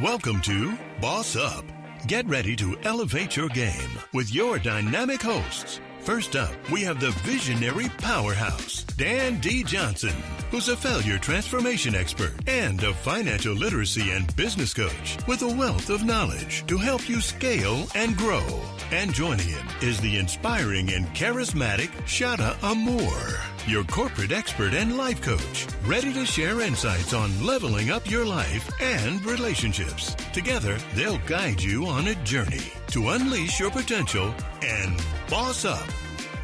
Welcome to Boss Up. Get ready to elevate your game with your dynamic hosts. First up, we have the visionary powerhouse, Dan D. Johnson, who's a failure transformation expert and a financial literacy and business coach with a wealth of knowledge to help you scale and grow. And joining him is the inspiring and charismatic Shada Amour, your corporate expert and life coach, ready to share insights on leveling up your life and relationships. Together, they'll guide you on a journey to unleash your potential and boss up.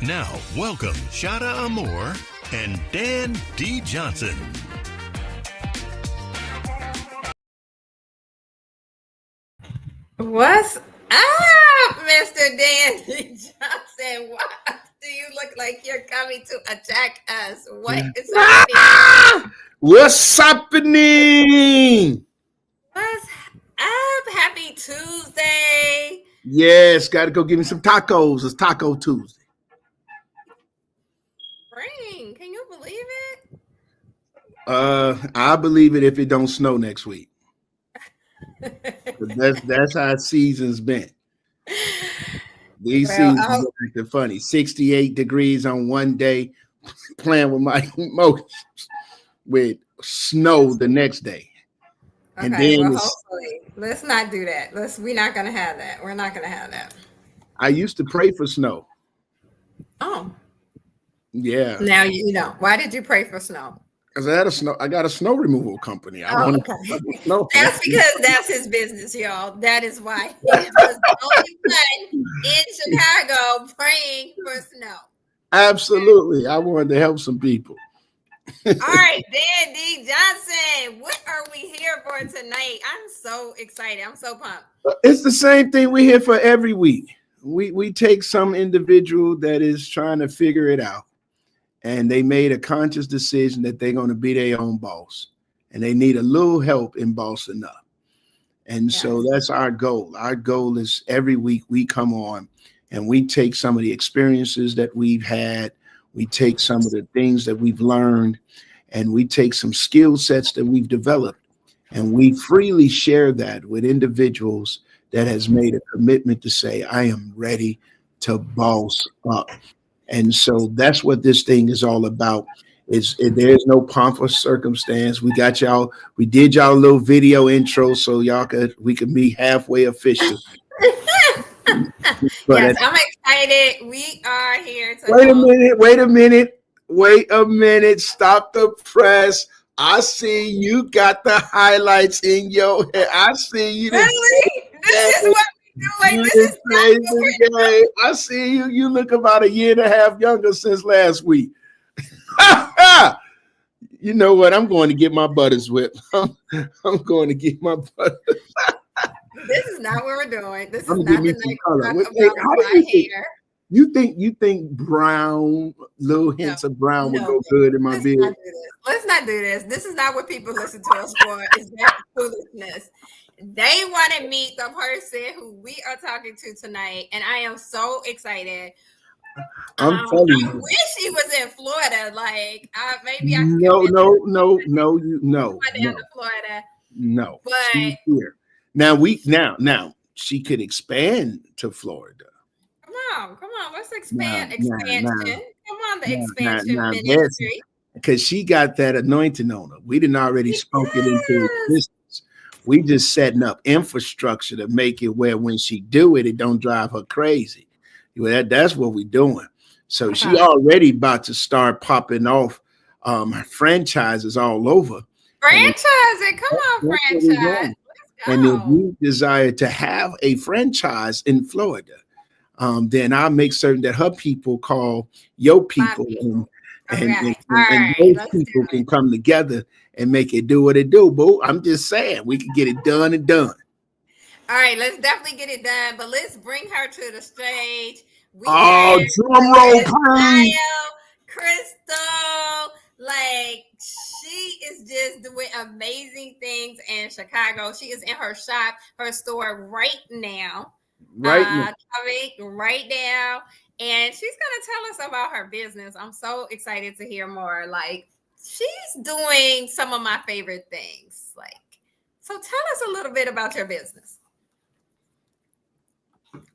Now, welcome Shada Amour and Dan D. Johnson. What's up, Mr. Dan D. Johnson? Why do you look like you're coming to attack us? What is happening? What's happening? What's up? Happy Tuesday. Yes, got to go get me some tacos. It's Taco Tuesday. Spring. Can you believe it? I believe it if it don't snow next week. That's how season's been. These seasons are acting funny. 68 degrees on one day, playing with my emotions with snow the next day. Okay, and then hopefully, let's not do that. We're not gonna have that. We're not gonna have that. I used to pray for snow. Oh. Yeah. Now you know. Why did you pray for snow? Because I got a snow removal company. Okay. That's because that's his business, y'all. That is why he was the only one in Chicago praying for snow. Absolutely. I wanted to help some people. All right, Dan D. Johnson, what are we here for tonight? I'm so excited. I'm so pumped. It's the same thing we're here for every week. We take some individual that is trying to figure it out, and they made a conscious decision that they're going to be their own boss, and they need a little help in bossing up. And so that's our goal. Our goal is every week we come on and we take some of the experiences that we've had. We take some of the things that we've learned, and we take some skill sets that we've developed, and we freely share that with individuals that has made a commitment to say, I am ready to boss up. And so that's what this thing is all about. There's no pomp or circumstance. We got y'all. We did y'all a little video intro so we could be halfway official. Yes, I'm excited. We are here to Wait a minute. Stop the press. I see you got the highlights in your head. I see you. Really? This is what we do. Like, this is crazy. I see you. You look about a year and a half younger since last week. You know what? I'm going to get my butters whipped. I'm going to get my butters. This is not what we're doing. This is not the night to talk about my hair. You think brown, little hints of brown would go good in my beard? Let's not do this. This is not what people listen to us for. It's that foolishness. They want to meet the person who we are talking to tonight, and I am so excited. I'm telling you. I wish he was in Florida. Like, maybe I could. No. Down to Florida. No. But she's here. Now she could expand to Florida. Come on. Let's expand. Expansion. Come on, the expansion ministry. Because she got that anointing on her. We didn't already spoke it into existence. We just setting up infrastructure to make it where when she do it, it don't drive her crazy. That's what we're doing. So she already about to start popping off franchises all over. Franchising, come on, franchise. And if you desire to have a franchise in Florida, then I'll make certain that her people call your people, and those people can come together and make it do what it do. Boo, I'm just saying we can get it done and done. All right, let's definitely get it done, but let's bring her to the stage. Drum roll, please. Krystyle, like, she is just doing amazing things in Chicago. She is in her store right now. Right now. And she's going to tell us about her business. I'm so excited to hear more. Like, she's doing some of my favorite things. Like, So tell us a little bit about your business.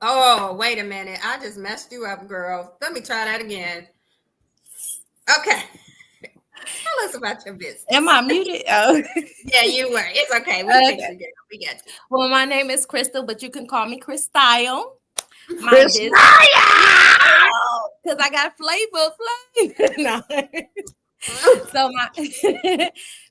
Oh, wait a minute. I just messed you up, girl. Let me try that again. Okay. Tell us about your business. Am I muted? Oh. Yeah, you were. It's okay. We Okay. fixed it. We got you. Well, my name is Krystyle, but you can call me Krystyle. Krystyle! Because I got flavor. No.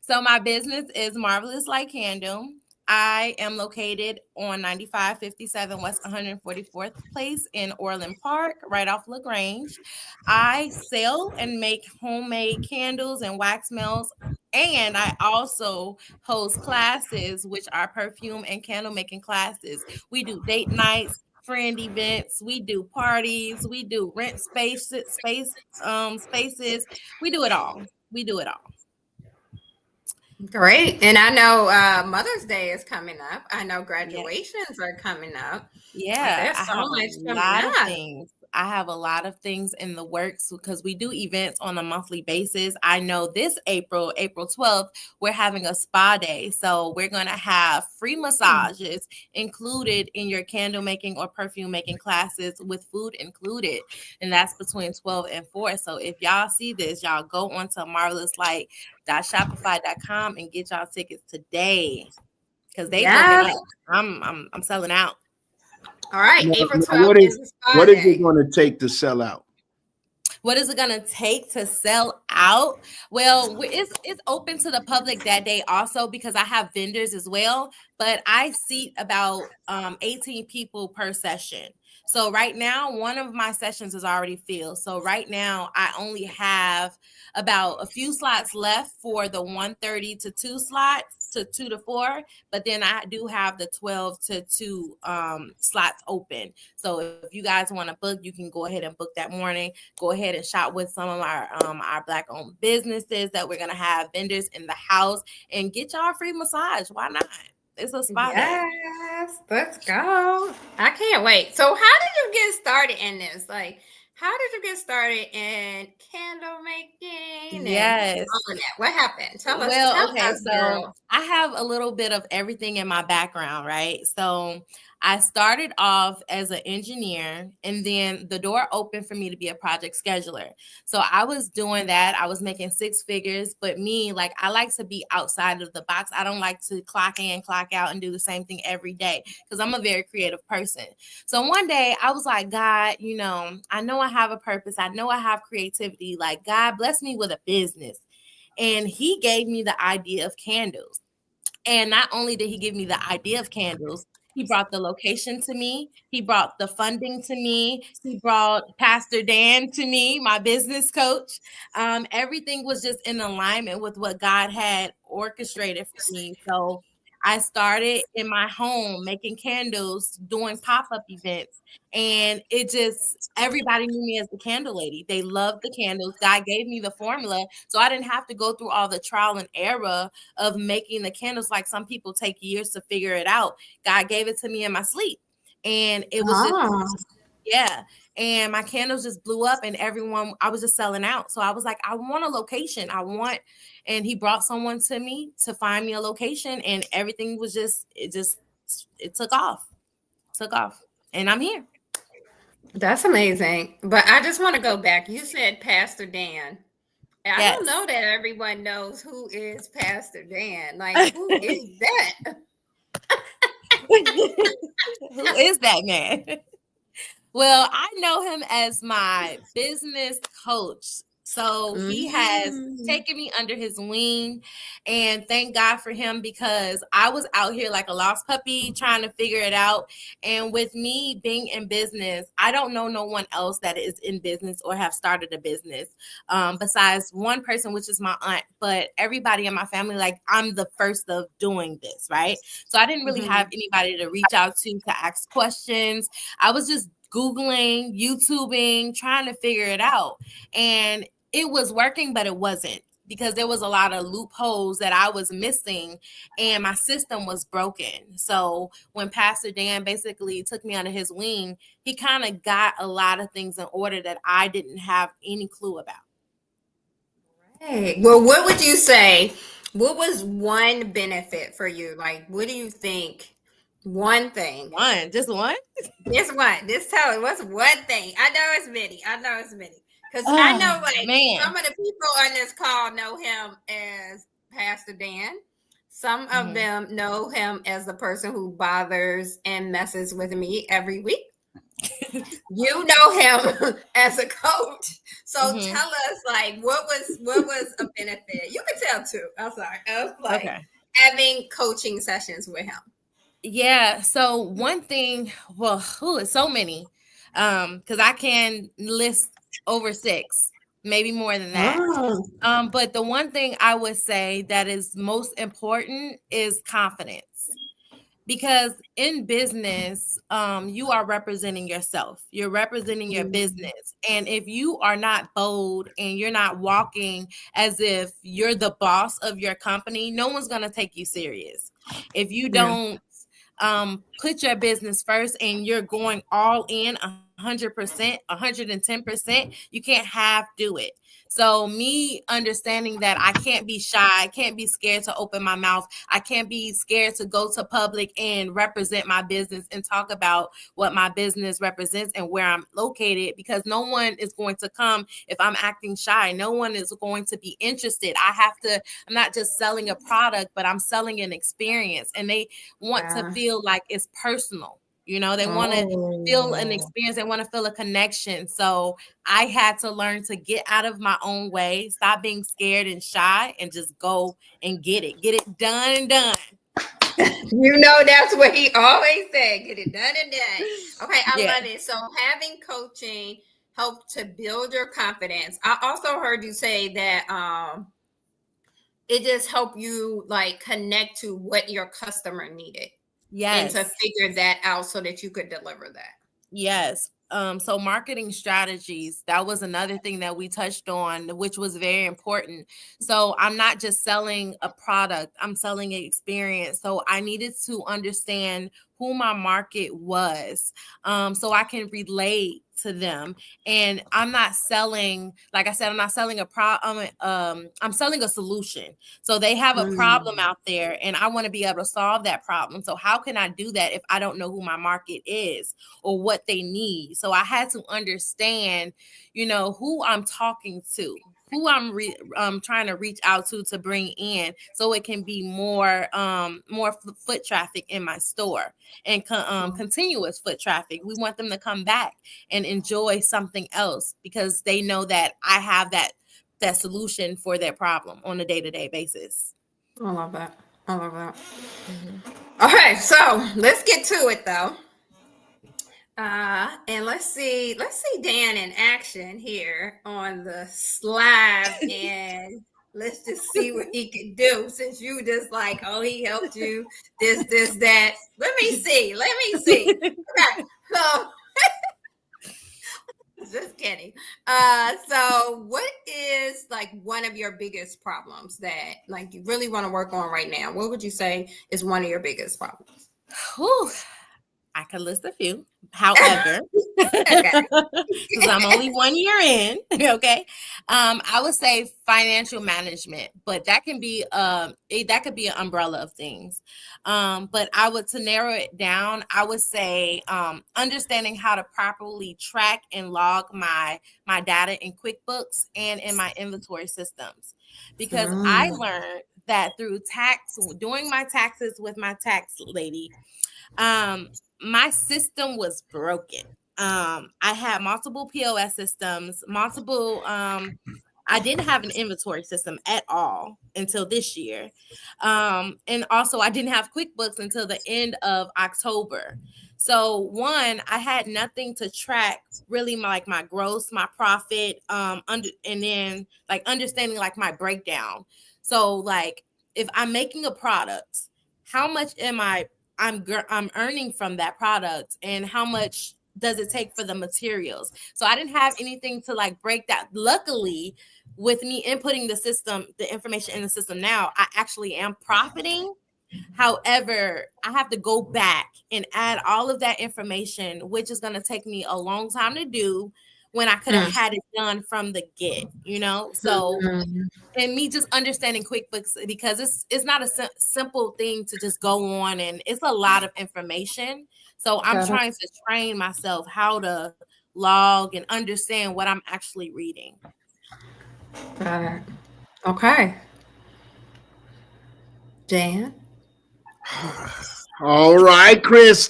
So my business is Marvelous Light Candle. I am located on 9557 West 144th Place in Orland Park, right off LaGrange. I sell and make homemade candles and wax melts, and I also host classes, which are perfume and candle making classes. We do date nights, friend events, we do parties, we do rent spaces. We do it all. We do it all. Great. And I know Mother's Day is coming up. I know graduations are coming up. Yeah, There's I so have much a coming lot of up. things. I have a lot of things in the works because we do events on a monthly basis. I know this April 12th, we're having a spa day. So we're going to have free massages included in your candle making or perfume making classes with food included. And that's between 12 and 4. So if y'all see this, y'all go onto marvelouslight.shopify.com and get y'all tickets today because they booking up. I'm selling out. All right, April 12th what is the spa what day. is it going to take to sell out? What is it going to take to sell out? Well, it's open to the public that day also because I have vendors as well, but I seat about 18 people per session. So right now, one of my sessions is already filled. So right now, I only have about a few slots left for the 1:30 to 2 slots, to 2 to 4. But then I do have the 12 to 2 slots open. So if you guys want to book, you can go ahead and book that morning. Go ahead and shop with some of our Black-owned businesses that we're going to have vendors in the house and get y'all a free massage. Why not? It's a spa day. Yes, let's go. I can't wait. So how did you get started in this? Like, how did you get started in candle making? Yes. And all of that? What happened? Tell us. Well, Tell us, girl. I have a little bit of everything in my background, right? So I started off as an engineer, and then the door opened for me to be a project scheduler. So I was doing that. I was making 6 figures, but me, like, I like to be outside of the box. I don't like to clock in, clock out, and do the same thing every day because I'm a very creative person. So one day I was like, God, I know I have a purpose. I know I have creativity. Like, God bless me with a business. And he gave me the idea of candles. And not only did he give me the idea of candles, he brought the location to me. He brought the funding to me. He brought Pastor Dan to me, my business coach. Everything was just in alignment with what God had orchestrated for me. So I started in my home making candles, doing pop-up events. And everybody knew me as the candle lady. They loved the candles. God gave me the formula. So I didn't have to go through all the trial and error of making the candles like some people take years to figure it out. God gave it to me in my sleep. And it was and my candles just blew up and I was just selling out. So I was like, I want a location. And he brought someone to me to find me a location, and everything was it took off. And I'm here. That's amazing. But I just want to go back. You said Pastor Dan. I don't know that everyone knows who is Pastor Dan. Like, who is that? Who is that man? Well, I know him as my business coach. So he has taken me under his wing, and thank God for him because I was out here like a lost puppy trying to figure it out. And with me being in business, I don't know no one else that is in business or have started a business besides one person, which is my aunt. But everybody in my family, like, I'm the first of doing this, right? So I didn't really have anybody to reach out to ask questions. I was just Googling, YouTubing, trying to figure it out. And it was working, but it wasn't because there was a lot of loopholes that I was missing and my system was broken. So when Pastor Dan basically took me under his wing, he kind of got a lot of things in order that I didn't have any clue about. Right. Well, what would you say What was one benefit for you? Like, what do you think? One thing. Just one? Just one. Just tell it. What's one thing? I know it's many. Because I know, Oh, like, man. some of the people on this call know him as Pastor Dan. Some of them know him as the person who bothers and messes with me every week. You know him as a coach. So tell us, like, what was a benefit? You can tell too. I'm sorry. Of like having coaching sessions with him. Yeah. So one thing, well, it's so many. Because I can list over 6, maybe more than that. But the one thing I would say that is most important is confidence. Because in business, you are representing yourself. You're representing your business. And if you are not bold and you're not walking as if you're the boss of your company, no one's going to take you serious. If you don't put your business first and you're going all in 100%, 110%, you can't do it. So me understanding that I can't be shy, I can't be scared to open my mouth, I can't be scared to go to public and represent my business and talk about what my business represents and where I'm located, because no one is going to come if I'm acting shy. No one is going to be interested. I'm not just selling a product, but I'm selling an experience, and they want to feel like it's personal. They want to feel an experience. They want to feel a connection. So I had to learn to get out of my own way, stop being scared and shy, and just go and get it done and done. That's what he always said. Get it done and done. Okay, I love it. So having coaching helped to build your confidence. I also heard you say that it just helped you like connect to what your customer needed. Yes. And to figure that out so that you could deliver that. Yes. So marketing strategies, that was another thing that we touched on, which was very important. So I'm not just selling a product, I'm selling an experience. So I needed to understand who my market was, so I can relate to them. And I'm not selling, like I said, I'm not selling a problem. I'm selling a solution. So they have a problem out there and I want to be able to solve that problem. So how can I do that if I don't know who my market is or what they need? So I had to understand, who I'm talking to, who I'm trying to reach out to bring in, so it can be more foot traffic in my store and continuous foot traffic. We want them to come back and enjoy something else because they know that I have that solution for their problem on a day-to-day basis. I love that. All right, so let's get to it though. And let's see Dan in action here on the slide, and let's just see what he can do, since you just like, oh, he helped you this, that. Let me see. Okay, so just kidding. So what is like one of your biggest problems that like you really want to work on right now? What would you say is one of your biggest problems? I could list a few. However, because I'm only 1 year in, okay. I would say financial management, but that can be that could be an umbrella of things. But to narrow it down, I would say understanding how to properly track and log my data in QuickBooks and in my inventory systems, because I learned that through doing my taxes with my tax lady, my system was broken. I had multiple POS systems, I didn't have an inventory system at all until this year. And also I didn't have QuickBooks until the end of October. So I had nothing to track really my gross, my profit, and then like understanding like my breakdown. So like if I'm making a product, how much I'm earning from that product, and how much does it take for the materials? So I didn't have anything to like break that. Luckily, with me inputting the information in the system now, I actually am profiting. However, I have to go back and add all of that information, which is going to take me a long time to do, when I could have had it done from the get, you know? So, and me just understanding QuickBooks, because it's not a simple thing to just go on, and it's a lot of information. So I'm trying to train myself how to log and understand what I'm actually reading. Got it. Okay. Jan? All right, Chris.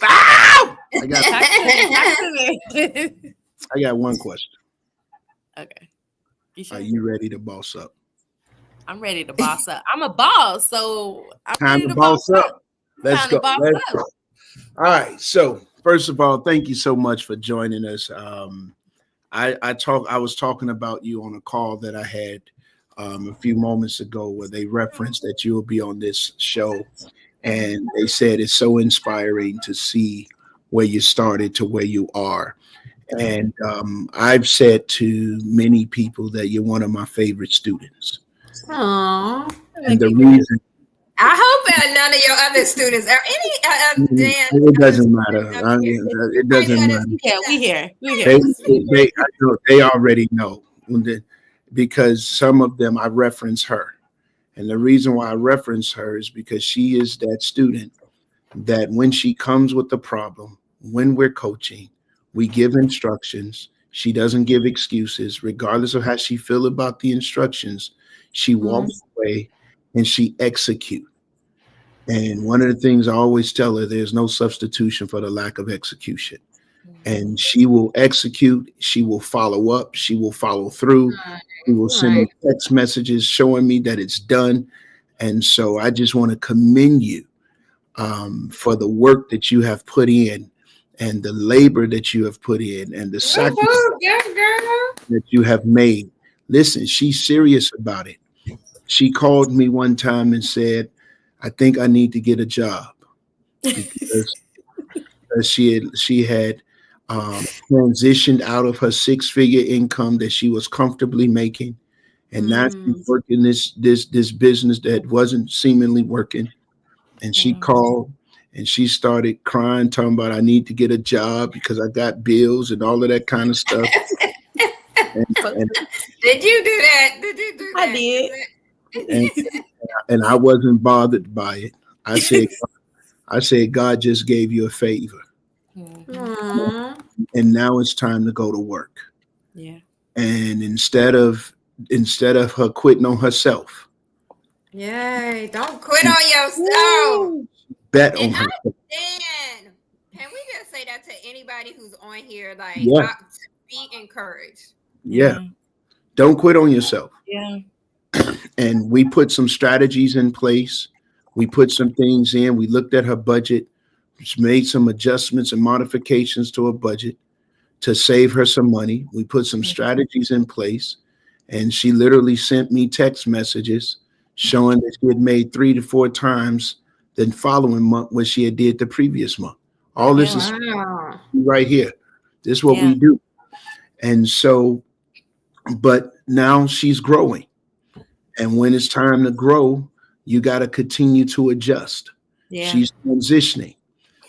I got one question. Okay. Are you ready to boss up? I'm ready to boss up. I'm a boss, so I'm Time ready to boss up. Let's go. Let's go. All right. So first of all, thank you so much for joining us. I was talking about you on a call that I had a few moments ago, where they referenced that you will be on this show, and they said it's so inspiring to see where you started to where you are. And I've said to many people that you're one of my favorite students. Aww. And the reason, I hope none of your other students are any. Dan, it doesn't matter. It doesn't matter. Yeah, we here. They already know, because some of them I reference her, and the reason why I reference her is because she is that student that when she comes with the problem, when we're coaching, we give instructions. She doesn't give excuses, regardless of how she feel about the instructions. She walks away and she executes. And one of the things I always tell her, there's no substitution for the lack of execution. And she will execute. She will follow up. She will follow through. She will send me text messages showing me that it's done. And so I just want to commend you for the work that you have put in, and the labor that you have put in, and the sacrifice that you have made. Listen, she's serious about it. She called me one time and said, I think I need to get a job, because she had transitioned out of her 6-figure income that she was comfortably making, and now she's working this business that wasn't seemingly working. And she called and she started crying, talking about, I need to get a job because I got bills and all of that kind of stuff. and did you do that? Did you do that? I did. And I wasn't bothered by it. I said, God just gave you a favor. And now it's time to go to work. Yeah. And instead of her quitting on herself. Yay, don't quit on yourself. Bet on herself. Can we just say that to anybody who's on here? Like, be encouraged. Yeah. Don't quit on yourself. Yeah. And we put some strategies in place. We put some things in. We looked at her budget, made some adjustments and modifications to her budget to save her some money. We put some strategies in place, and she literally sent me text messages showing that she had made 3 to 4 times the following month what she had did the previous month. All this is right here. This is what we do. And so, but now she's growing. And when it's time to grow, you got to continue to adjust. Yeah. She's transitioning.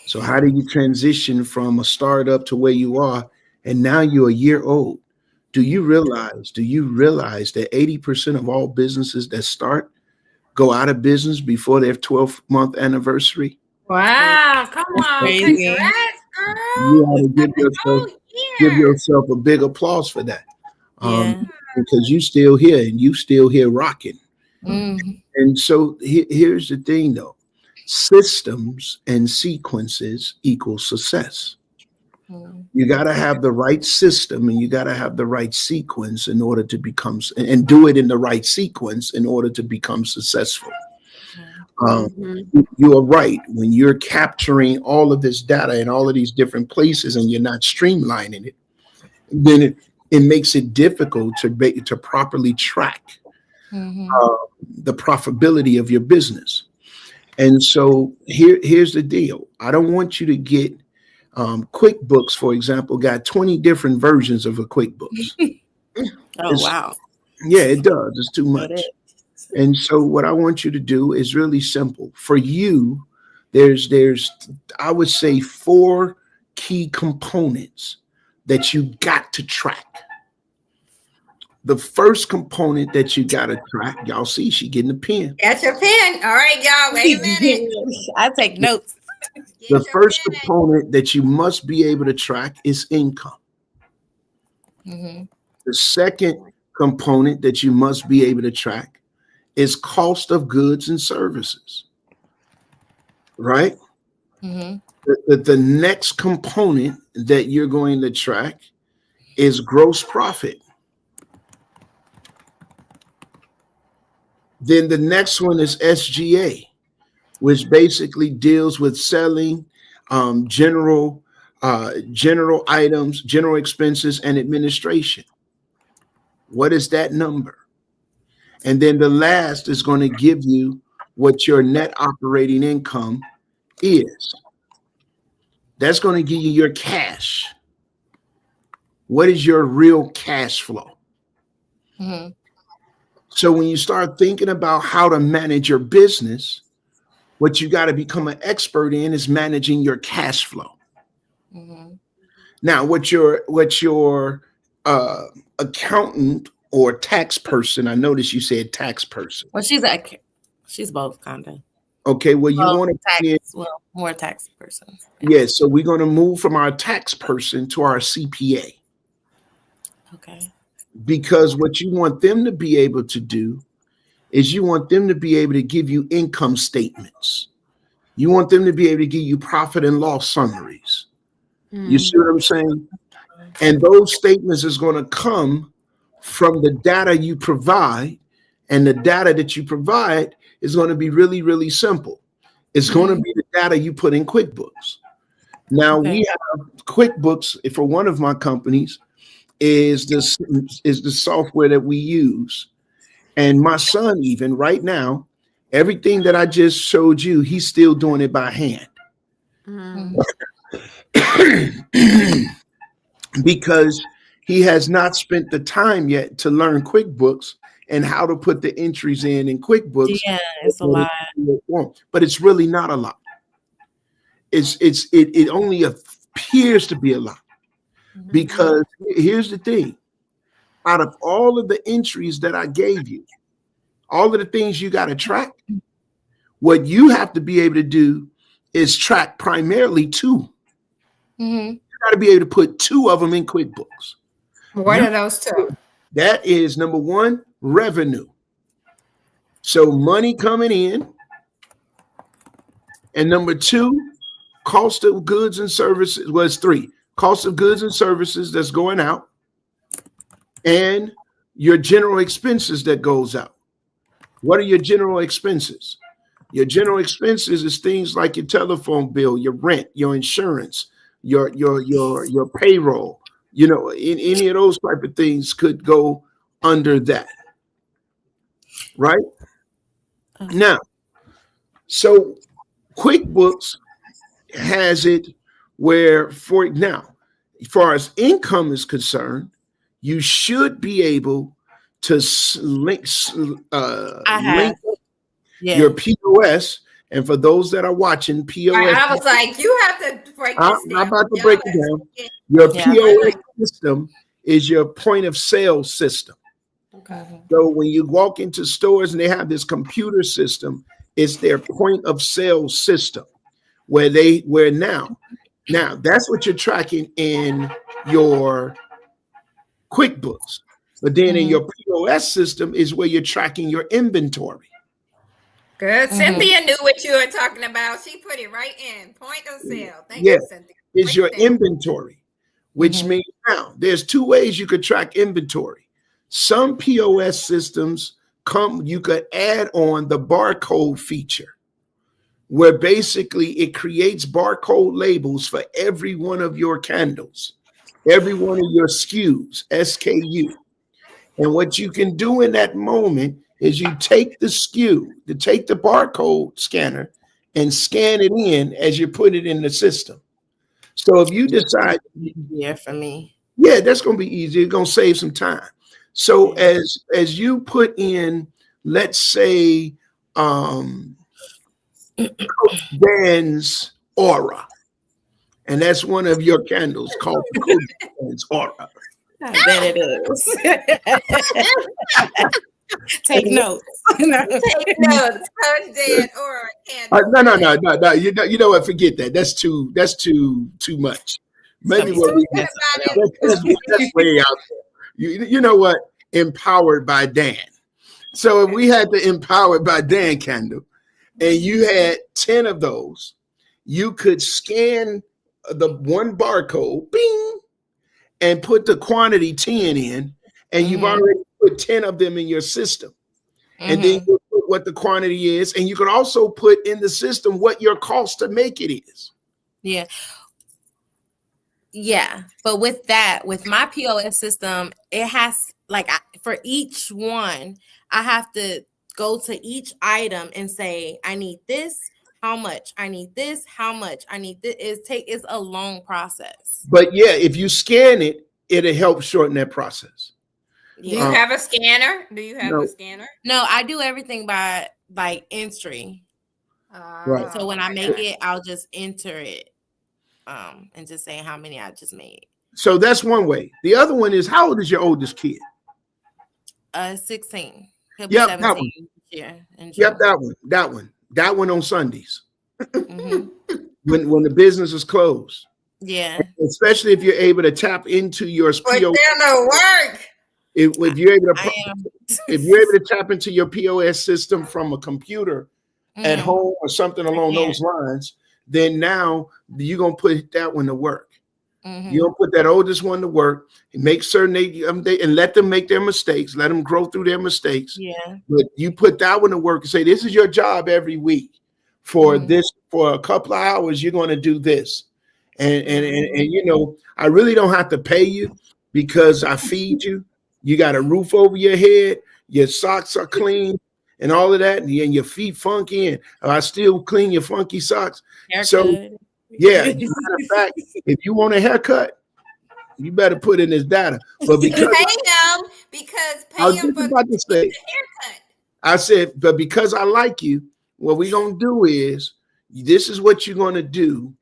So how do you transition from a startup to where you are? And now you're a year old. Do you realize that 80% of all businesses that start go out of business before their 12th-month anniversary? Wow, come on. Congrats, girl. You ought to give yourself a big applause for that. Because you still here and you still here rocking. And so here's the thing though. Systems and sequences equal success. You got to have the right system and you got to have the right sequence in order to become, and do it in the right sequence in order to become successful. You are right. When you're capturing all of this data in all of these different places and you're not streamlining it, then it makes it difficult to properly track the profitability of your business. And so here's the deal. I don't want you to get QuickBooks, for example, got 20 different versions of a QuickBooks. Wow. Yeah, it does. It's too much. And so what I want you to do is really simple. For you, there's I would say 4 key components that you got to track. the first component that you got to track, y'all see she getting a pen. Got your pen. All right, y'all. Wait a minute. I take notes. Get The your first pen. component that you must be able to track is income. Mm-hmm. The second component that you must be able to track is cost of goods and services, right? Mm-hmm. The next component that you're going to track is gross profit. Then the next one is SGA, which basically deals with selling, general items, general expenses, and administration. What is that number? And then the last is going to give you what your net operating income is. That's going to give you your cash. What is your real cash flow? Mm-hmm. So when you start thinking about how to manage your business, what you got to become an expert in is managing your cash flow. Mm-hmm. Now, what your accountant or tax person, I noticed you said tax person. Well, she's both kind of. Okay, well, you want to tax, more tax person. Yeah, so we're going to move from our tax person to our CPA. Okay. Because what you want them to be able to do is you want them to be able to give you income statements. You want them to be able to give you profit and loss summaries. You see what I'm saying? And those statements is going to come from the data you provide. And the data that you provide is going to be really, really simple. It's going to be the data you put in QuickBooks. Now, we have QuickBooks for one of my companies is the software that we use. And my son, even right now, everything that I just showed you, he's still doing it by hand. Because he has not spent the time yet to learn QuickBooks and how to put the entries in QuickBooks. Yeah, it's a lot. But it's really not a lot. It only appears to be a lot. Because here's the thing. Out of all of the entries that I gave you, all of the things you got to track, what you have to be able to do is track primarily two. You got to be able to put two of them in QuickBooks. What are those two? That is number one, revenue. So money coming in. And number two, cost of goods and services. Well, it's three. Cost of goods and services that's going out. And your general expenses that goes out. What are your general expenses? Your general expenses is things like your telephone bill, your rent, your insurance, your payroll. You know, in any of those type of things could go under that. Right? Now, so QuickBooks has it where as far as income is concerned, you should be able to link your POS. And for those that are watching POS, I was like, you have to break this down. I'm about to break it down. Your POS system is your point of sale system. Okay. So when you walk into stores and they have this computer system, it's their point of sale system where now that's what you're tracking in your QuickBooks. But then in your POS system is where you're tracking your inventory. Good. Cynthia knew what you were talking about. She put it right in. Point of sale. Thank you, Cynthia. Is your inventory, which means now there's two ways you could track inventory. Some POS systems you could add on the barcode feature, where basically it creates barcode labels for every one of your candles, every one of your SKU. And what you can do in that moment is you take the take the barcode scanner and scan it in as you put it in the system. So if you decide, for me, that's going to be easy. It's going to save some time. So as you put in, let's say, Coach Dan's Aura, and that's one of your candles called Coach Dan's Aura. I bet it is. Take notes. Take notes. Coach Dan or Candle. No. You know what? Forget that. That's too much. Maybe what we that's way out there. You know what? Empowered by Dan. So if we had the Empowered by Dan candle, and you had 10 of those, you could scan the one barcode, bing, and put the quantity 10 in, and you've already put 10 of them in your system. And then you put what the quantity is, and you can also put in the system what your cost to make it is. Yeah. But with my POS system, it has for each one, I have to go to each item and say, I need this, how much? I need this, how much? I need this. It's a long process. But yeah, if you scan it, it'll help shorten that process. Do you have a scanner? A scanner? No, I do everything by entry. Right. So when I make it, I'll just enter it and just say how many I just made. So that's one way. The other one is, how old is your oldest kid? 16. He'll be 17 that one. this year. Yep, that one on Sundays. When the business is closed. Yeah. Especially if you're able to tap into your POS. But they'll work. If you're able to tap into your POS system from a computer at home or something along those lines, then now you're gonna put that one to work. You're gonna put that oldest one to work and make certain they and let them make their mistakes, let them grow through their mistakes. Yeah. But you put that one to work and say, this is your job every week. For this, for a couple of hours, you're gonna do this. And you know, I really don't have to pay you because I feed you. You got a roof over your head, your socks are clean, and all of that, and your feet funky, and I still clean your funky socks. Haircut. So, yeah, matter of fact, if you want a haircut, you better put in this data. But because pay them for the haircut. I said, but because I like you, what we're gonna do is this is what you're gonna do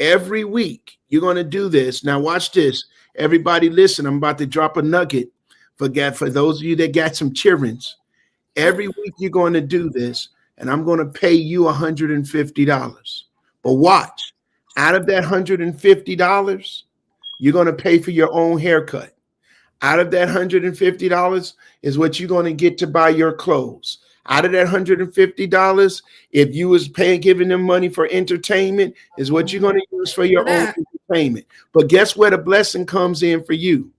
every week. You're gonna do this. Now, watch this. Everybody, listen. I'm about to drop a nugget for those of you that got some childrens. Every week you're going to do this, and I'm going to pay you $150. But watch, out of that $150, you're going to pay for your own haircut. Out of that $150 is what you're going to get to buy your clothes. Out of that $150, if you was giving them money for entertainment, is what you're going to use for your own entertainment. But guess where the blessing comes in for you?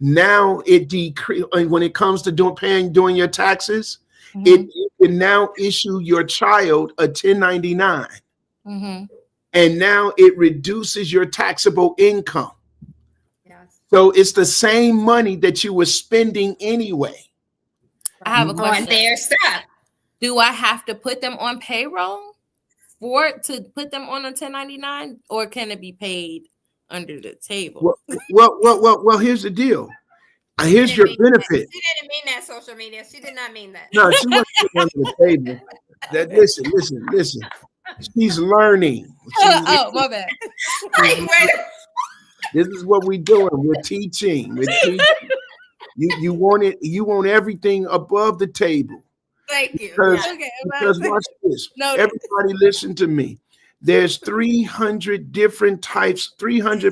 Now it decrease when it comes to doing your taxes. It can now issue your child a 1099, and now it reduces your taxable income. Yes. So it's the same money that you were spending anyway. I have a question. On their stuff. Do I have to put them on payroll to put them on a 1099, or can it be paid under the table? Well, here's the deal. Here's your benefit. She didn't mean that, social media. She did not mean that. No, she wasn't under the table. Listen. She's learning. My bad. This is what we're doing. We're teaching. You want everything above the table. Thank you. Because watch this. Everybody listen to me. There's 300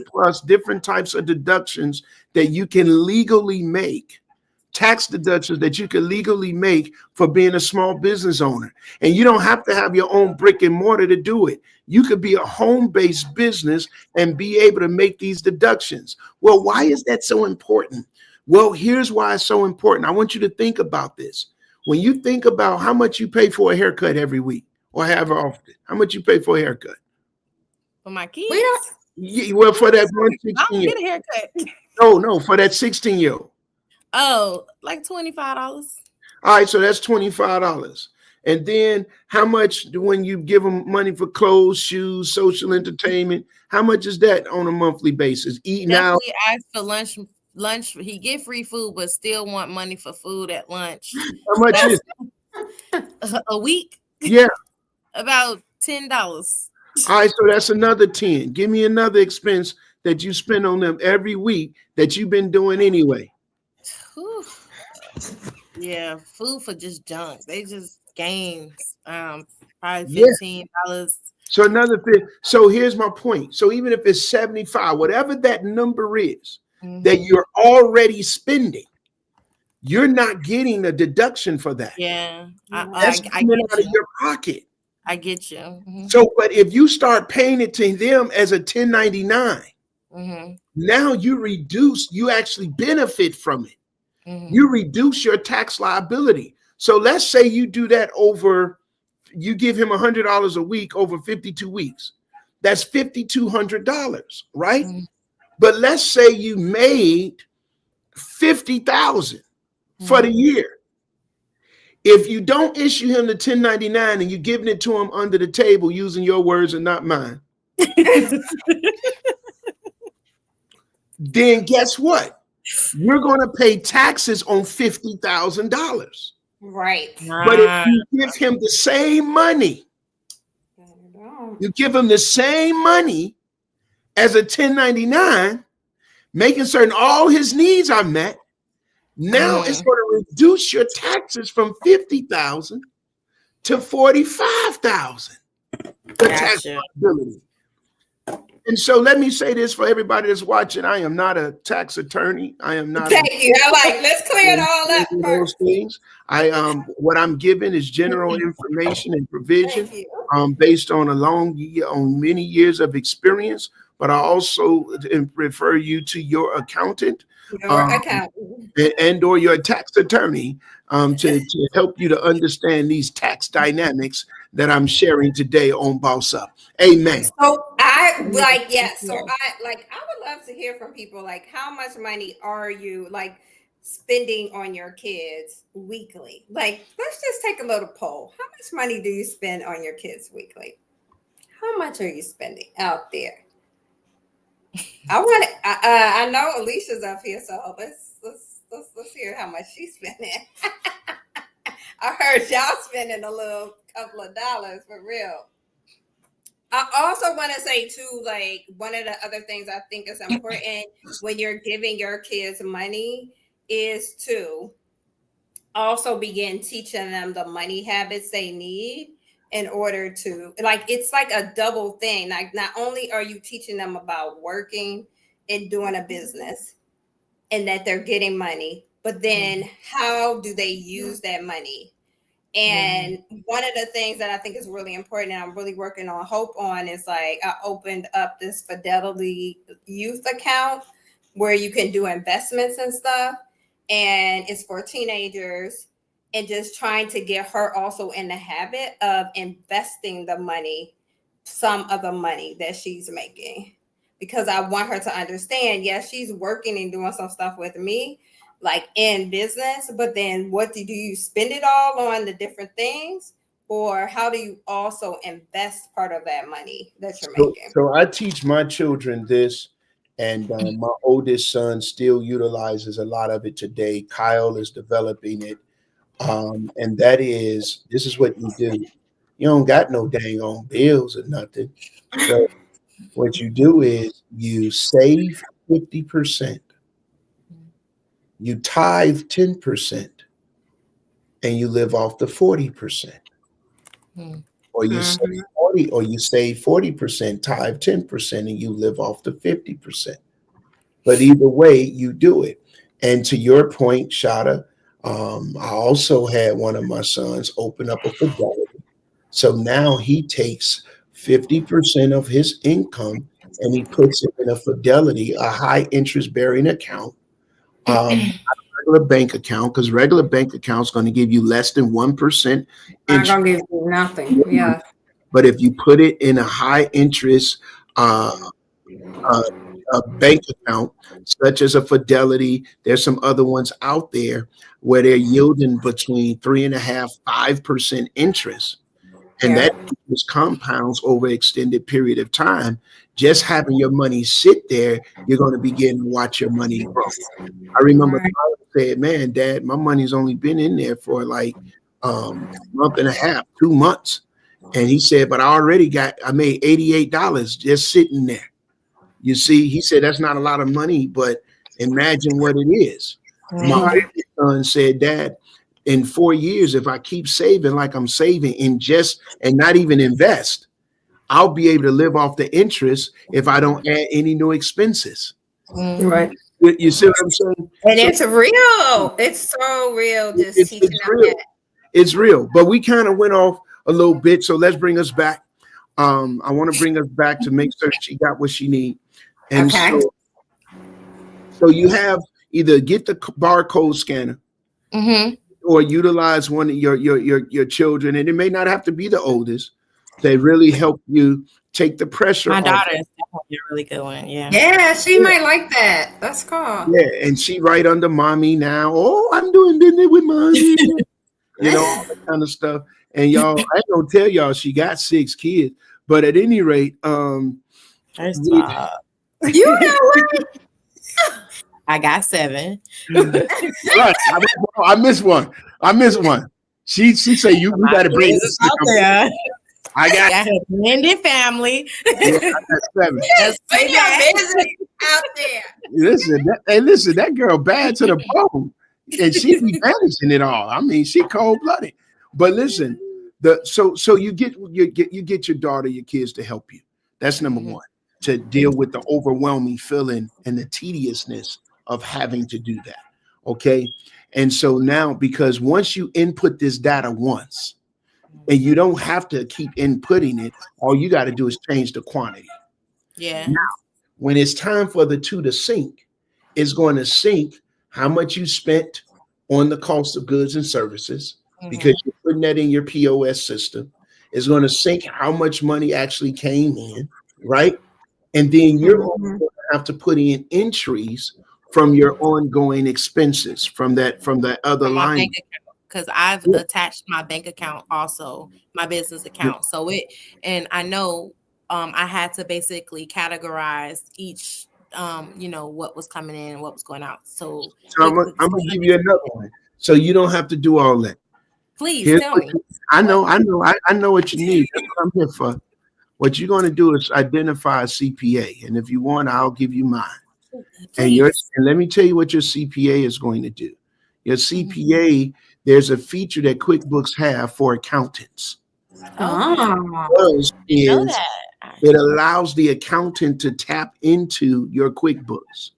plus different types of deductions that you can legally make, tax deductions that you can legally make for being a small business owner. And you don't have to have your own brick and mortar to do it. You could be a home-based business and be able to make these deductions. Well, why is that so important? Well, here's why it's so important. I want you to think about this. When you think about how much you pay for a haircut every week, or however often, how much you pay for a haircut? For my kids? Well, for that one 16-year-old. I don't get a haircut. No, for that 16-year-old. Oh, like $25. All right, so that's $25. And then how much when you give them money for clothes, shoes, social entertainment, how much is that on a monthly basis? Eating out. Ask for lunch. He get free food, but still want money for food at lunch. How much is a week? Yeah. About $10. All right, so that's another 10. Give me another expense that you spend on them every week that you've been doing anyway? Whew. Yeah, food for just junk. They just games. Probably $15. So another thing. So here's my point. So even if it's 75, whatever that number is that you're already spending, you're not getting a deduction for that. Yeah, That's coming out of your pocket. I get you. So, but if you start paying it to them as a 1099, now you actually benefit from it. You reduce your tax liability. So let's say you do that you give him $100 a week over 52 weeks. That's $5,200, right? But let's say you made $50,000 for the year. If you don't issue him the 1099 and you're giving it to him under the table using your words and not mine, then guess what? You're going to pay taxes on $50,000. Right. But if you give him the same money, you give him the same money as a 1099, making certain all his needs are met, now it's going to reduce your taxes from $50,000 to $45,000. The tax liability. And so let me say this for everybody that's watching. I am not a tax attorney. I am not. Thank you. Let's clear it all up those things. What I'm giving is general information and provision based on many years of experience. But I also refer you to your accountant and or your tax attorney to help you to understand these tax dynamics that I'm sharing today on Boss Up. Amen. So I would love to hear from people, like, how much money are you spending on your kids weekly? Like, let's just take a little poll. How much money do you spend on your kids weekly? How much are you spending out there? I know Alicia's up here, so let's hear how much she's spending. I heard y'all spending a couple of dollars for real. I also want to say too, one of the other things I think is important when you're giving your kids money is to also begin teaching them the money habits they need in order to, it's like a double thing. Like, not only are you teaching them about working and doing a business and that they're getting money, but then how do they use that money? And one of the things that I think is really important and I'm really working on hope on is I opened up this Fidelity youth account where you can do investments and stuff. And it's for teenagers, and just trying to get her also in the habit of investing the money, some of the money that she's making, because I want her to understand, yes, she's working and doing some stuff with me, in business, but then what do you spend it all on the different things, or how do you also invest part of that money that you're making? So I teach my children this, and my oldest son still utilizes a lot of it today. Kyle is developing it. And this is what you do. You don't got no dang on bills or nothing. So what you do is you save 50%, you tithe 10%, and you live off the 40%. Or you save 40%, tithe 10%, and you live off the 50%. But either way, you do it. And to your point, Shada, I also had one of my sons open up a Fidelity. So now he takes 50% of his income and he puts it in a Fidelity, a high interest bearing account, not a regular bank account, because regular bank account is going to give you less than 1%. I'm going to give you nothing. Yeah. But if you put it in a high interest a bank account, such as a Fidelity, there's some other ones out there where they're yielding between 3.5–5% interest, and that just compounds over an extended period of time. Just having your money sit there, you're going to begin to watch your money grow. I remember Kyle said, "Man, Dad, my money's only been in there for a month and a half, 2 months," and he said, "But I made $88 just sitting there." You see, he said that's not a lot of money, but imagine what it is. My oldest son said, Dad, in 4 years, if I keep saving like I'm saving and not even invest, I'll be able to live off the interest if I don't add any new expenses. Right. You see what I'm saying? And it's real. It's so real. Just teaching them real. that. It's real. But we kind of went off a little bit. So let's bring us back. I want to bring us back to make sure she got what she needs. And so you have either get the barcode scanner or utilize one of your children. And it may not have to be the oldest. They really help you take the pressure off. My daughter is definitely a really good one. Yeah. Yeah, she might like that. That's cool. Yeah, and she right under mommy now. Oh, I'm doing business with mommy. You know, all that kind of stuff. And y'all, I don't tell y'all she got 6 kids. But at any rate, you know what? I got 7. Right. I missed one. She say you got to bring this out there. I got a blended family. Yeah, I got 7. Put your business out there. Listen, that girl bad to the bone, and she be managing it all. I mean, she cold blooded. But listen, so you get your daughter, your kids to help you. That's number one, to deal with the overwhelming feeling and the tediousness of having to do that. Okay, and so now, because once you input this data once, and you don't have to keep inputting it, all you got to do is change the quantity. Yeah. Now, when it's time for the two to sync, it's going to sync how much you spent on the cost of goods and services, because you're putting that in your POS system. It's going to sync how much money actually came in, right? And then you're going to have to put in entries from your ongoing expenses from that other line. Because I've attached my bank account also, my business account. So I know I had to basically categorize each, what was coming in and what was going out. So I'm gonna give you another one, so you don't have to do all that. Please tell me. I know what you need. That's what I'm here for. What you're going to do is identify a CPA, and if you want, I'll give you mine. And let me tell you what your CPA is going to do. Your CPA. There's a feature that QuickBooks have for accountants. It allows the accountant to tap into your QuickBooks,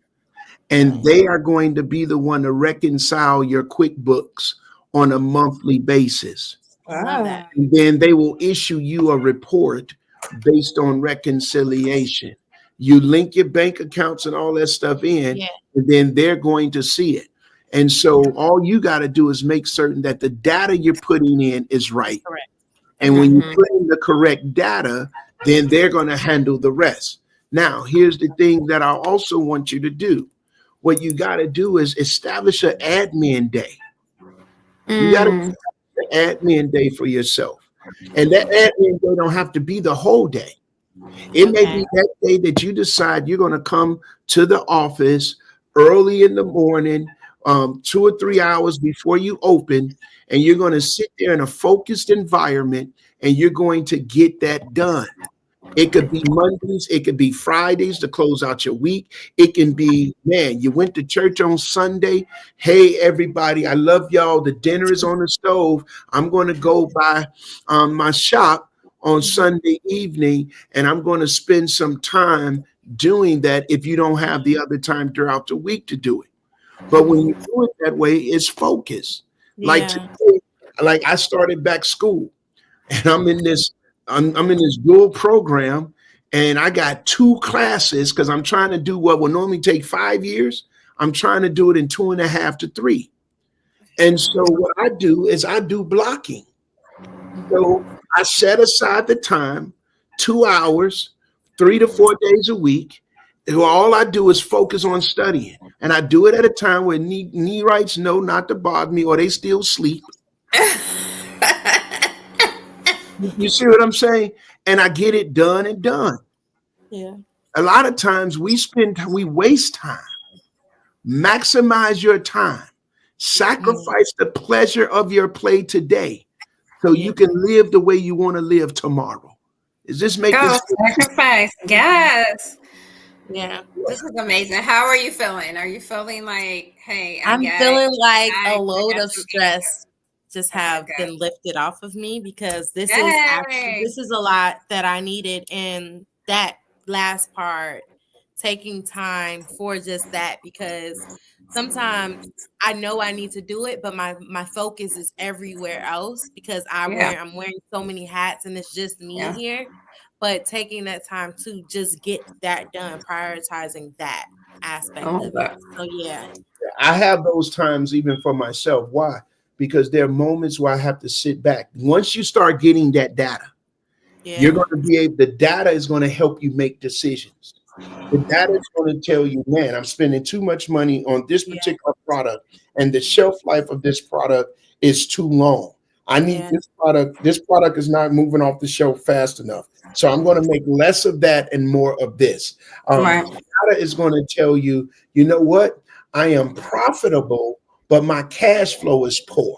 and they are going to be the one to reconcile your QuickBooks on a monthly basis. Wow. And then they will issue you a report based on reconciliation. You link your bank accounts and all that stuff in, and then they're going to see it. And so all you got to do is make certain that the data you're putting in is right. Correct. And when you put in the correct data, then they're going to handle the rest. Now, here's the thing that I also want you to do. What you got to do is establish an admin day. You got to establish an admin day for yourself. And that admin day don't have to be the whole day. It may be that day that you decide you're going to come to the office early in the morning, 2 or 3 hours before you open, and you're going to sit there in a focused environment, and you're going to get that done. It could be Mondays, it could be Fridays to close out your week. It can be, man, you went to church on Sunday. Hey, everybody, I love y'all. The dinner is on the stove. I'm going to go by my shop on Sunday evening, and I'm going to spend some time doing that if you don't have the other time throughout the week to do it. But when you do it that way, it's focused. Like today, like I started back school, and I'm in this dual program, and I got 2 classes because I'm trying to do what will normally take 5 years. I'm trying to do it in 2.5 to 3. And so what I do is I do blocking. So I set aside the time, 2 hours, 3 to 4 days a week. All I do is focus on studying, and I do it at a time where knee writes know not to bother me, or they still sleep. You see what I'm saying? And I get it done and done. Yeah. A lot of times we waste time. Maximize your time. Sacrifice the pleasure of your play today, so you can live the way you want to live tomorrow. Is this making sense? Sacrifice? Yes. Yeah. This is amazing. How are you feeling? Are you feeling like, hey, I'm got feeling it. like I a got load of some stress just answers. have Okay, been lifted off of me, because good. Yay. this is a lot that I needed. And that last part, taking time for just that, because sometimes I know I need to do it, but my focus is everywhere else, because I'm Yeah, wearing so many hats and it's just me yeah. here. But taking that time to just get that done, prioritizing that aspect Oh, of it. So yeah. I have those times even for myself. Why? Because there are moments where I have to sit back. Once you start getting that data, you're Yeah. going to be able, the data is going to help you make decisions. The data is going to tell you, man, I'm spending too much money on this Yeah. particular product, and the shelf life of this product is too long. I need Yeah. this product. This product is not moving off the shelf fast enough. So I'm going to make less of that and more of this. Right. Data is going to tell you, you know what? I am profitable, but my cash flow is poor.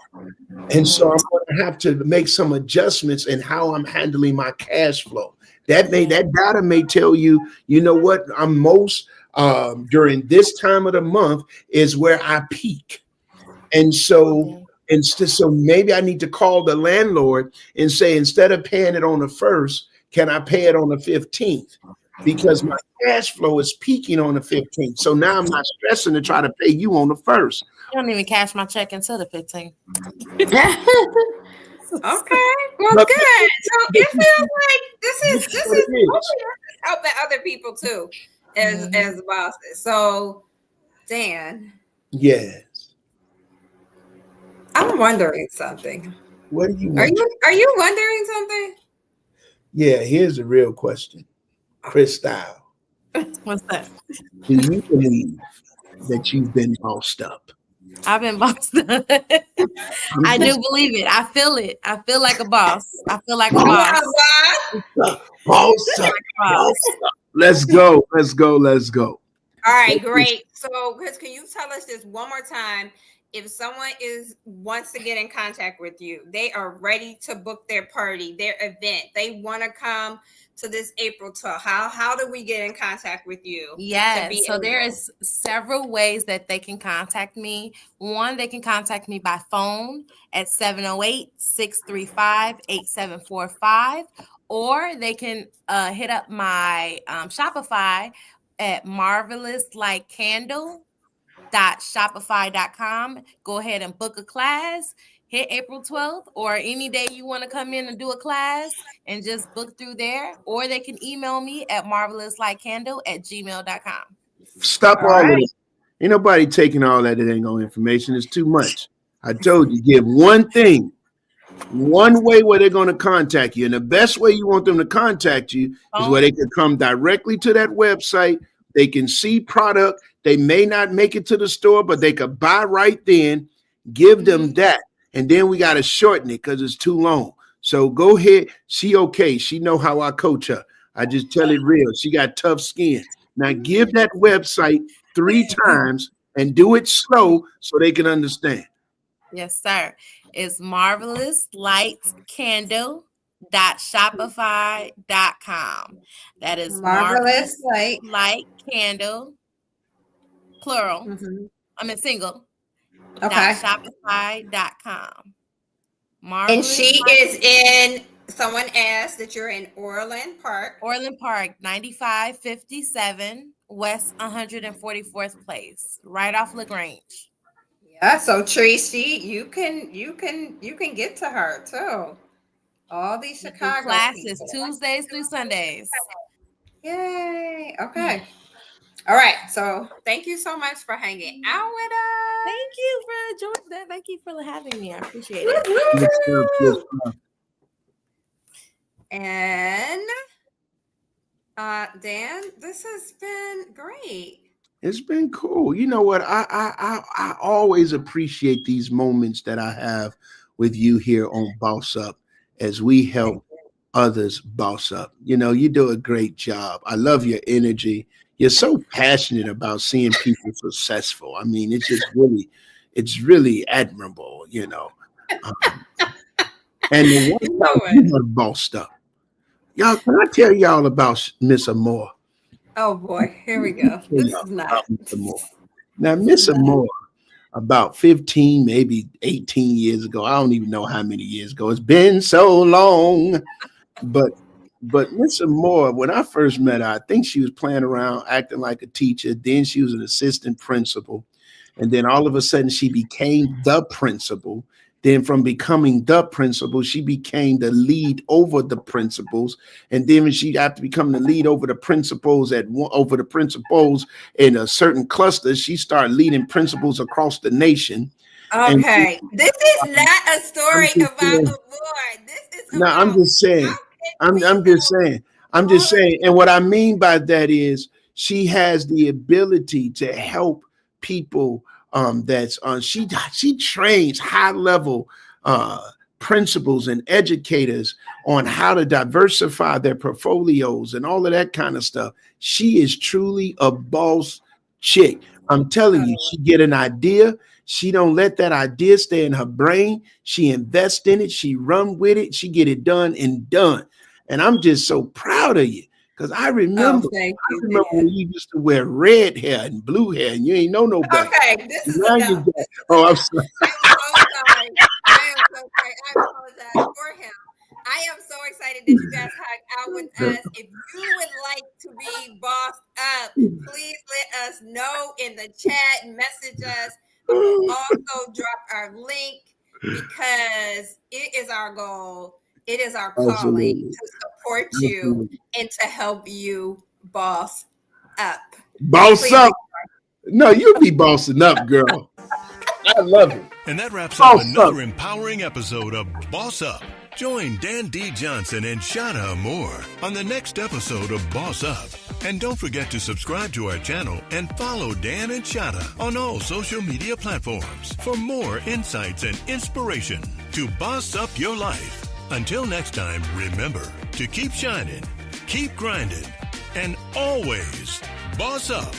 And so I'm going to have to make some adjustments in how I'm handling my cash flow. That data may tell you, you know what, I'm most during this time of the month is where I peak. And so so maybe I need to call the landlord and say, instead of paying it on the 1st, can I pay it on the 15th? Because my cash flow is peaking on the 15th. So now I'm not stressing to try to pay you on the 1st. I don't even cash my check until the 15th. Okay, well, But good. So it feels like this is this what is it is. hopefully this is helping other people too, Mhm. as bosses. So, Dan, Yes. I'm wondering something. What do you Are want? you wondering something? Yeah, here's the real question. Krystyle, What's that? do you believe that you've been bossed up? I've been bossed up. I'm I do just believe it. I feel it. I feel like a boss. I feel like a bossed boss. up. Bossed up. Boss. Let's go. Let's go. Let's go. All right, great. So, Chris, can you tell us this one more time? If someone wants to get in contact with you, they are ready to book their party, their event. They want to come to this April 12th. How do we get in contact with you? Yes. So there is several ways that they can contact me. One, they can contact me by phone at 708-635-8745, or they can hit up my Shopify at marvelouslikecandle.shopify.com. Go ahead and book a class. Hit April 12th, or any day you want to come in and do a class, and just book through there. Or they can email me at marvelouslikecandle@gmail.com. Stop All all of right. it. Ain't nobody taking all that angle information. It's too much. I told you, give one thing, one way where they're going to contact you. And the best way you want them to contact you is where they can come directly to that website. They can see product. They may not make it to the store, but they could buy right then. Give them that. And then we got to shorten it because it's too long. So go ahead. She okay. She know how I coach her. I just tell it real. She got tough skin. Now give that website 3 times and do it slow so they can understand. Yes, sir. It's marvelouslikecandle.shopify.com. That is Marvelous like candle, plural. Mhm. I mean single. Okay. .shopify.com. And Marvelous she Like is in. Someone asked that you're in Orland Park. Orland Park, 9557 West 144th Place, right off LaGrange. Yeah. So Tracy, you can get to her too. All these We do Chicago classes people. Tuesdays through Sundays. Yay. Okay. All right. So thank you so much for hanging out with Thank you for joining that. Thank you for having me. I appreciate us. it. Good stuff, good Woo-hoo! stuff. And Dan, this has been great. It's been cool. You know what? I always appreciate these moments that I have with you here on Boss Up as we help others boss up. You know, you do a great job. I love your energy. You're so passionate about seeing people successful. I mean, it's really admirable, you know. Um, and the one You time know you it. were bossed up. Y'all, can I tell y'all about Miss Amore? Oh boy, here we go. This is not. Miss Amore. Now, Miss Amore, about 15, maybe 18 years ago. I don't even know how many years ago. It's been so long. But Miss Amore, when I first met her, I think she was playing around, acting like a teacher. Then she was an assistant principal. And then all of a sudden she became the principal. Then from becoming the principal, she became the lead over the principals. And then when she after becoming the lead over the principals in a certain cluster, she started leading principals across the nation. Okay, this is not a story about Amore. This is no, I'm just saying. I'm just saying. And what I mean by that is she has the ability to help people. She trains high level principals and educators on how to diversify their portfolios and all of that kind of stuff. She is truly a boss chick. I'm telling you, she get an idea. She don't let that idea stay in her brain. She invests in it. She run with it. She get it done and done. And I'm just so proud of you. Because I remember when you used to wear red hair and blue hair and you ain't know no better. Okay, this is now enough. I'm sorry. I am so sorry. I apologize for him. I am so excited that you guys hung out with us. If you would like to be bossed up, please let us know in the chat, message us. We'll also drop our link because it is our goal. It is our calling to support you and to help you boss up. Boss up. No, you be bossing up, girl. I love it. And that wraps up another empowering episode of Boss Up. Join Dan D. Johnson and Shana Amore on the next episode of Boss Up. And don't forget to subscribe to our channel and follow Dan and Shana on all social media platforms for more insights and inspiration to boss up your life. Until next time, remember to keep shining, keep grinding, and always boss up.